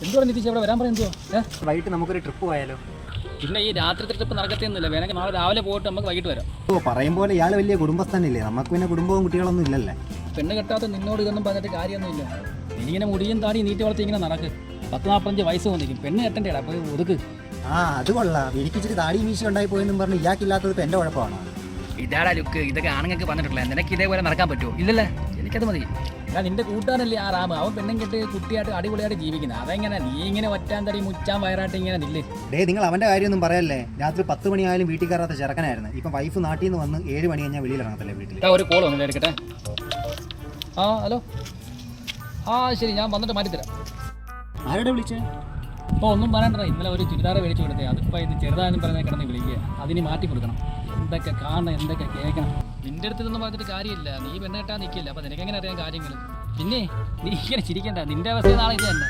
എന്തുവാ നിതീഷ് ഇവിടെ വരാൻ പറയുന്നത്? വൈകിട്ട് നമുക്കൊരു ട്രിപ്പ് പോയാലോ? പിന്നെ ഈ രാത്രി ട്രിപ്പ് നടക്കത്തൊന്നുമില്ല, വേണമെങ്കിൽ നാളെ രാവിലെ പോയിട്ട് നമുക്ക് വൈകിട്ട് വരാം. ഓ, പറയും പോലെ ഇയാൾ വലിയ കുടുംബസ്ഥനല്ലേ, നമുക്ക് പിന്നെ കുടുംബവും കുട്ടികളൊന്നും ഇല്ലല്ലേ. പെണ്ണ് കെട്ടാത്ത നിന്നോട് ഇതൊന്നും പറഞ്ഞിട്ട് കാര്യമൊന്നുമില്ല. എനിക്കിങ്ങനെ മുടിയും താടി നീട്ടി വളർത്തി ഇങ്ങനെ നടക്ക്. 10-45 വയസ്സ് വന്നിരിക്കും, പെണ്ണ് കെട്ടണ്ടേടാ, അപ്പോൾ ഒതുക്ക്. അത് കൊള്ളാം. എനിക്ക് ഇച്ചിരി താടി മീശ ഉണ്ടായി പോയെന്നും പറഞ്ഞ് ഇയാൾക്കില്ലാത്തത് ഇപ്പം എൻ്റെ കുഴപ്പമാണോ? ഇതാടാ ലുക്ക്, ഇതൊക്കെ ആണുങ്ങൾക്ക് പറഞ്ഞിട്ടില്ല. നിനക്ക് ഇതേപോലെ നടക്കാൻ പറ്റുമോ? ഇല്ലല്ലേ, എനിക്കത് മതി. ഞാൻ നിന്റെ കൂട്ടുകാരല്ലേ ആ റാമ്, അവൻ പെണ്ണും കെട്ട് കുട്ടിയായിട്ട് അടിപൊളിയായിട്ട് ജീവിക്കുന്നത്. അതെങ്ങനെ നീ ഇങ്ങനെ ഒറ്റാൻ തടി മുച്ചാൻ വയറായിട്ട് ഇങ്ങനെ നില്ലേ? നിങ്ങൾ അവൻ്റെ കാര്യമൊന്നും പറയല്ലേ. രാത്രി 10 മണിയായാലും വീട്ടിൽ കയറാത്ത ചെറുക്കനായിരുന്നു. ഇപ്പം വൈഫ് നാട്ടിൽ നിന്ന് വന്ന് 7 മണി കഴിഞ്ഞാൽ വെളിയിൽ ഇറങ്ങത്തില്ലേ വീട്ടിൽ. ഒരു കോൾ വന്നില്ല, എടുക്കട്ടെ. ഹലോ. ശരി, ഞാൻ വന്നിട്ട് മാറ്റിത്തരാം. ആരുടെ വിളിച്ചേ? അപ്പോൾ ഒന്നും പറയണ്ട, ഇന്നലെ ഒരു ചുരിദാറ് മേടിച്ചു കൊടുത്തേ. അതിപ്പോൾ ഇത് ചെറുതായെന്ന് പറഞ്ഞാൽ കിടന്ന് വിളിക്കുക. അതിന് മാറ്റി കൊടുക്കണം. എന്തൊക്കെ കാണണം, എന്തൊക്കെ കേൾക്കണം. നിൻ്റെ അടുത്ത് ഇതൊന്നും പറഞ്ഞിട്ട് കാര്യമില്ല. നീ പെണ്ണ് കെട്ടാൻ നിൽക്കില്ല, അപ്പോൾ നിനക്കെങ്ങനെ അറിയാൻ കാര്യങ്ങൾ? പിന്നെ നീ ഇങ്ങനെ ചിരിക്കണ്ട, നിൻ്റെ അവസ്ഥ നാളെ ഇത് തന്നെ.